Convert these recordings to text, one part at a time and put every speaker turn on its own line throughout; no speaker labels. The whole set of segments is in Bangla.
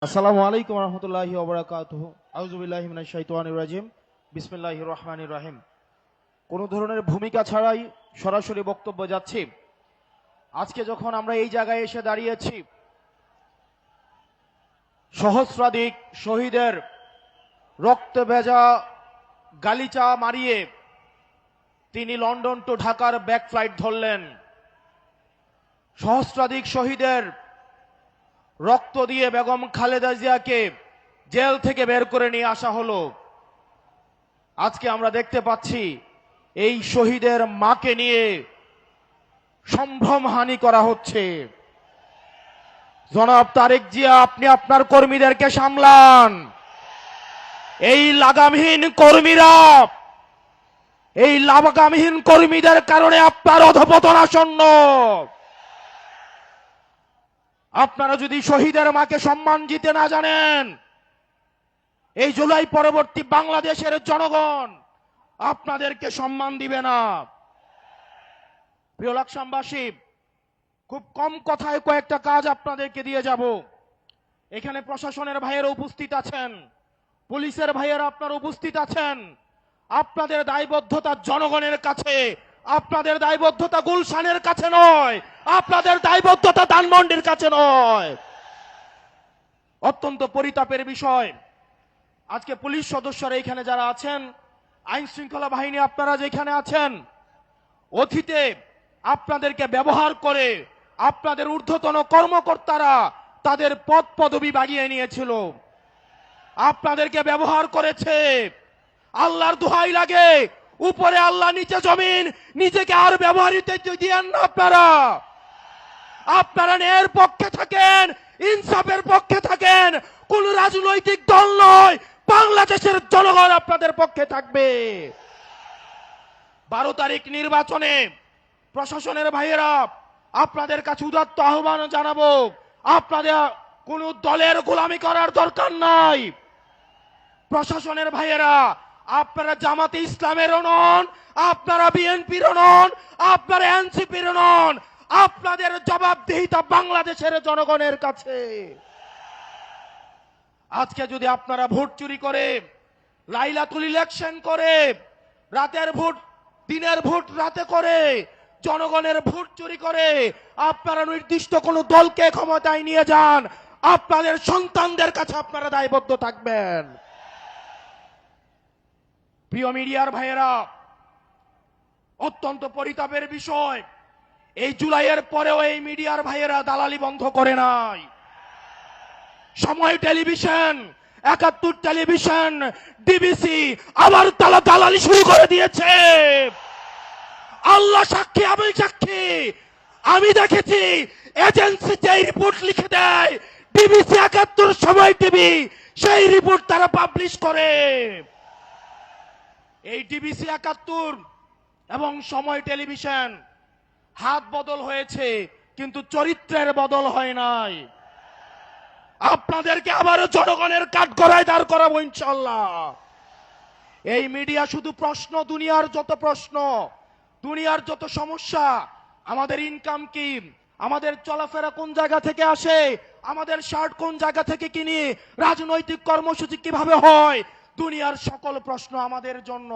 আসসালামু আলাইকুম রহমতুল্লাহি ওয়া বারাকাতুহু। আউযু বিল্লাহি মিনাশ শাইতানির রাজিম। বিসমিল্লাহির রহমানির রহিম। কোনো ধরনের ভূমিকা ছাড়াই সরাসরি বক্তব্য যাচ্ছি। আজকে যখন আমরা এই জায়গায় এসে দাঁড়িয়েছি, সহস্রাধিক শহীদের রক্তে ভেজা গালিচা মারিয়ে তিনি লন্ডন টু ঢাকার ব্যাক ফ্লাইট ধরলেন। সহস্রাধিক শহীদের রক্ত দিয়ে বেগম খালেদা জিয়াকে জেল থেকে বের করে নিয়ে আসা হলো। আজকে আমরা দেখতে পাচ্ছি এই শহীদের মাকে নিয়ে সম্ভ্রমহানি করা হচ্ছে। জনাব তারেক জিয়া, আপনি আপনার কর্মীদেরকে সামলান। এই লাগামহীন কর্মীদের কারণে আপনার অধঃপতন আসন্ন। আপনারা যদি শহীদের মাকে সম্মান দিতে না জানেন, এই জুলাই পরবর্তী বাংলাদেশের জনগণ আপনাদেরকে সম্মান দিবে না। প্রিয় লাকসামবাসী, খুব কম কথায় কয়েকটা কাজ আপনাদেরকে দিয়ে যাব। এখানে প্রশাসনের ভাইয়েরা উপস্থিত আছেন, পুলিশের ভাইয়েরা আপনারা উপস্থিত আছেন। আপনাদের দায়বদ্ধতা জনগণের কাছে, আপনাদের দায়বদ্ধতা গুলশানের কাছে নয়, আপনাদের দায়বদ্ধতা ধানমন্ডির কাছে নয়। অত্যন্ত পরিতাপের বিষয়, আজকে পুলিশ সদস্যরা এখানে যারা আছেন, আইন শৃঙ্খলা বাহিনী আপনারা যেখানে আছেন, অতীতে আপনাদেরকে ব্যবহার করে আপনাদের ঊর্ধ্বতন কর্মকর্তারা তাদের পদ পদবি বাগিয়ে নিয়েছিল, আপনাদেরকে ব্যবহার করেছে। আল্লাহর দোহাই লাগে, উপরে আল্লাহ নিচে জমিন, নিজেকে আর ব্যবহৃত দিয়েন না। আপনারা ন্যায়ের পক্ষে থাকেন, ইনসাফের পক্ষে থাকেন। কোন রাজনৈতিক দল নয়, বাংলাদেশের জনগণ আপনাদের পক্ষে থাকবে। 12 তারিখ নির্বাচনে প্রশাসনের ভাইয়েরা আপনাদের কাছে উদাত্ত আহ্বান জানাবো, আপনাদের কোন দলের গোলামি করার দরকার নাই। প্রশাসনের ভাইয়েরা, আপনারা জামাতে ইসলামেরও নন, আপনারা বিএনপিরও নন, আপনারা এনসিপিরও নন। আপনাদের জবাবদিহিতা বাংলাদেশের জনগণের কাছে। আজকে যদি আপনারা ভোট চুরি করে, লাইলাতুল ইলেকশন করে, রাতের ভোট দিনের ভোট রাতে করে, জনগণের ভোট চুরি করে আপনারা নির্দিষ্ট কোন দলকে ক্ষমতায় নিয়ে যান, আপনাদের সন্তানদের কাছে আপনারা দায়বদ্ধ থাকবেন। প্রিয় মিডিয়ার ভাইয়েরা, অত্যন্ত পরিতাপের বিষয়, এই জুলাইয়ের পরেও এই মিডিয়ার ভাইয়েরা দালালি বন্ধ করে নাই। সময় টেলিভিশন, 71 টেলিভিশন, ডিবিসি আবার দালালি শুরু করে দিয়েছে। আল্লাহ সাক্ষী, আমি সাক্ষী, আমি দেখেছি এজেন্সি যে রিপোর্ট লিখে দেয়, ডিবিসি 71 সময় টিভি সেই রিপোর্ট তারা পাবলিশ করে। এই ডিবিসি 71 এবং সময় টেলিভিশন হাত বদল হয়েছে, কিন্তু চরিত্রের বদল হয় নাই। আপনাদেরকে আবারও জনগণের কাঠগড়ায় দাঁড় করাবো ইনশাআল্লাহ। এই মিডিয়া শুধু প্রশ্ন, দুনিয়ার যত প্রশ্ন, দুনিয়ার যত সমস্যা, আমাদের ইনকাম কি, আমাদের চলাফেরা কোন জায়গা থেকে আসে, আমাদের শার্ট কোন জায়গা থেকে কিনি, রাজনৈতিক কর্মসূচি কিভাবে হয়, দুনিয়ার সকল প্রশ্ন আমাদের জন্য।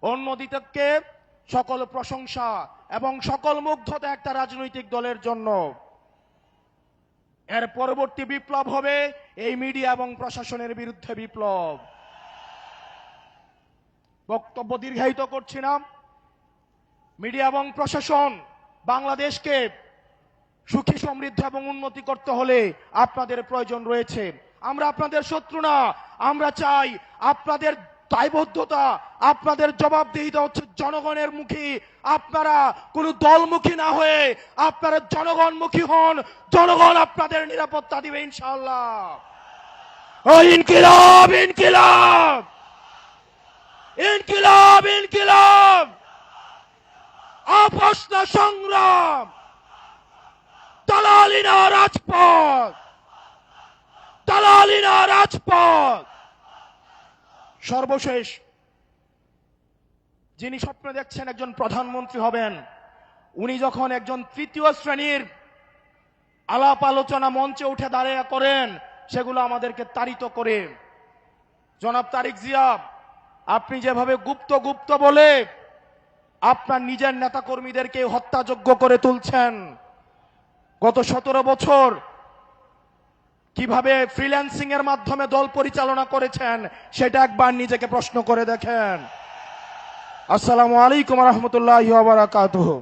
অন্যদিকে সকল প্রশংসা এবং সকল মুগ্ধতা একটা রাজনৈতিক দলের জন্য। এর পরবর্তী বিপ্লব হবে এই মিডিয়া এবং প্রশাসনের বিরুদ্ধে বিপ্লব। বক্তব্য দীর্ঘায়িত করছি না। মিডিয়া এবং প্রশাসন, বাংলাদেশকে সুখী সমৃদ্ধ এবং উন্নতি করতে হলে আপনাদের প্রয়োজন রয়েছে। আমরা আপনাদের শত্রু না, আমরা চাই আপনাদের দায়বদ্ধতা, আপনাদের জবাবদিহিতা হচ্ছে জনগণের মুখী। আপনারা কোন দলমুখী না হয়ে আপনারা জনগণমুখী হন, জনগণ আপনাদের নিরাপত্তা দিবে ইনশাআল্লাহ। ইনকিলাব ইনকিলাব ইনকিলাব ইনকিলাব, আপোষ না সংগ্রাম, দালালি না রাজপথ, দালালি না রাজপথ। সর্বশেষ, যিনি স্বপ্ন দেখছেন একজন প্রধানমন্ত্রী হবেন, উনি যখন একজন তৃতীয় শ্রেণীর আলাপ আলোচনা মঞ্চে উঠে দাঁড়িয়ে করেন, সেগুলো আমাদেরকে তাড়িত করে। জনাব তারেক জিয়া, আপনি যেভাবে গুপ্ত গুপ্ত বলে আপনার নিজের নেতাকর্মীদেরকে হত্যাযোগ্য করে তুলছেন, গত 17 বছর কিভাবে ফ্রিল্যান্সিং এর মাধ্যমে দল পরিচালনা করেছেন সেটা একবার নিজেকে প্রশ্ন করে দেখেন। আসসালামু আলাইকুম ওয়া রাহমাতুল্লাহি ওয়া বারাকাতুহু।